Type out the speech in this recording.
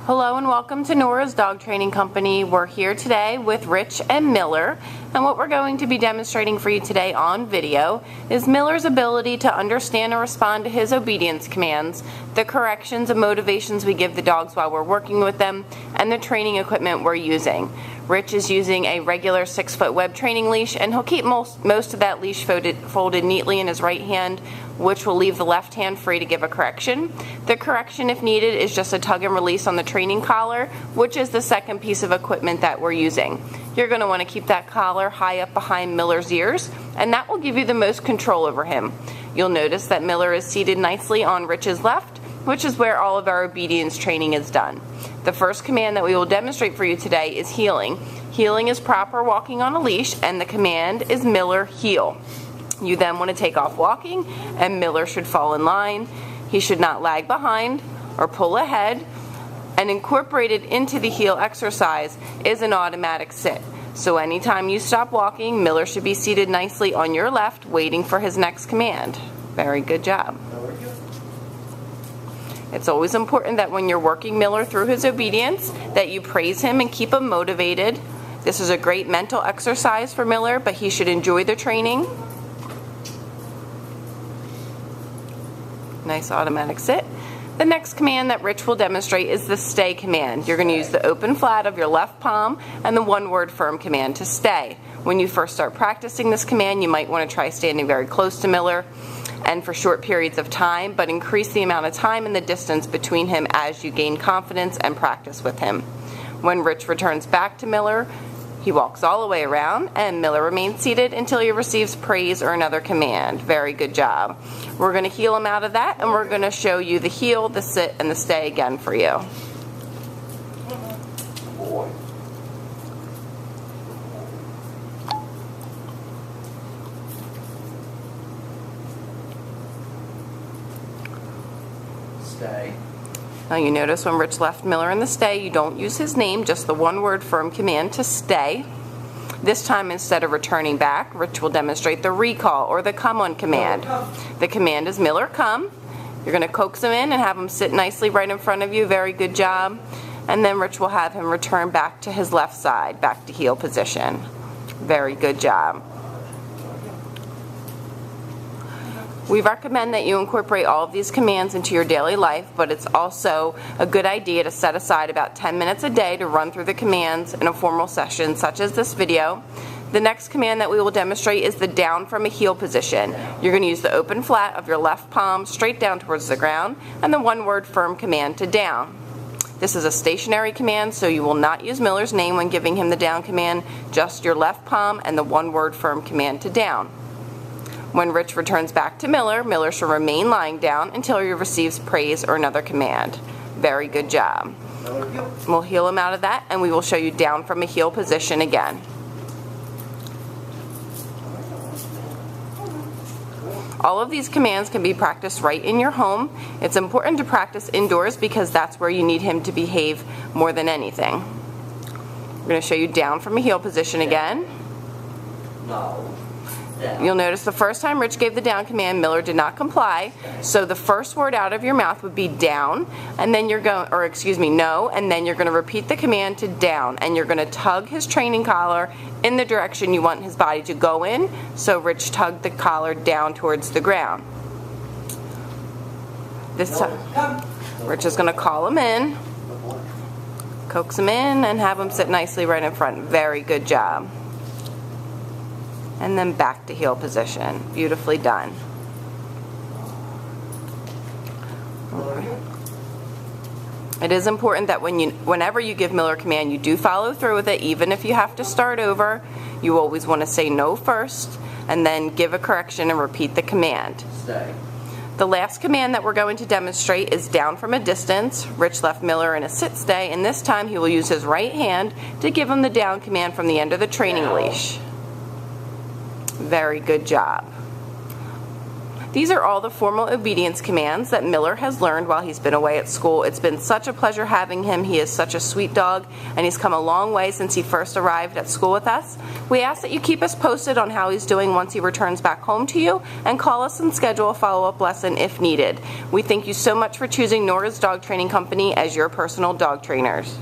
Hello and welcome to Nora's Dog Training Company. We're here today with Rich and Miller, and what we're going to be demonstrating for you today on video is Miller's ability to understand and respond to his obedience commands, the corrections and motivations we give the dogs while we're working with them, and the training equipment we're using. Rich is using a regular 6-foot web training leash, and he'll keep most of that leash folded neatly in his right hand, which will leave the left hand free to give a correction. The correction, if needed, is just a tug and release on the training collar, which is the second piece of equipment that we're using. You're going to want to keep that collar high up behind Miller's ears, and that will give you the most control over him. You'll notice that Miller is seated nicely on Rich's left, which is where all of our obedience training is done. The first command that we will demonstrate for you today is heeling. Heeling is proper walking on a leash, and the command is Miller heel. You then want to take off walking, and Miller should fall in line. He should not lag behind or pull ahead, and incorporated into the heel exercise is an automatic sit. So anytime you stop walking, Miller should be seated nicely on your left, waiting for his next command. Very good job. It's always important that when you're working Miller through his obedience, that you praise him and keep him motivated. This is a great mental exercise for Miller, but he should enjoy the training. Nice automatic sit. The next command that Rich will demonstrate is the stay command. You're going to use the open flat of your left palm and the one-word firm command to stay. When you first start practicing this command, you might want to try standing very close to Miller and for short periods of time, but increase the amount of time and the distance between him as you gain confidence and practice with him. When Rich returns back to Miller, he walks all the way around, and Miller remains seated until he receives praise or another command. Very good job. We're going to heel him out of that, and we're going to show you the heel, the sit, and the stay again for you. Stay. Now you notice when Rich left Miller in the stay, you don't use his name, just the one-word firm command to stay. This time, instead of returning back, Rich will demonstrate the recall or the come on command. The command is Miller come. You're going to coax him in and have him sit nicely right in front of you. Very good job. And then Rich will have him return back to his left side, back to heel position. Very good job. We recommend that you incorporate all of these commands into your daily life, but it's also a good idea to set aside about 10 minutes a day to run through the commands in a formal session such as this video. The next command that we will demonstrate is the down from a heel position. You're going to use the open flat of your left palm straight down towards the ground and the one-word firm command to down. This is a stationary command, so you will not use Miller's name when giving him the down command, just your left palm and the one-word firm command to down. When Rich returns back to Miller, Miller should remain lying down until he receives praise or another command. Very good job. We'll heel him out of that, and we will show you down from a heel position again. All of these commands can be practiced right in your home. It's important to practice indoors because that's where you need him to behave more than anything. We're going to show you down from a heel position again. No. You'll notice the first time Rich gave the down command, Miller did not comply. So the first word out of your mouth would be down, and then you're going, or excuse me, no, and then you're going to repeat the command to down, and you're going to tug his training collar in the direction you want his body to go in. So Rich tugged the collar down towards the ground. This time, Rich is going to call him in, coax him in, and have him sit nicely right in front. Very good job. And then back to heel position. Beautifully done. It is important that whenever you give Miller a command, you do follow through with it, even if you have to start over. You always want to say no first, and then give a correction and repeat the command. Stay. The last command that we're going to demonstrate is down from a distance. Rich left Miller in a sit stay, and this time he will use his right hand to give him the down command from the end of the training leash. Very good job. These are all the formal obedience commands that Miller has learned while he's been away at school. It's been such a pleasure having him. He is such a sweet dog, and he's come a long way since he first arrived at school with us. We ask that you keep us posted on how he's doing once he returns back home to you, and call us and schedule a follow-up lesson if needed. We thank you so much for choosing Nora's Dog Training Company as your personal dog trainers.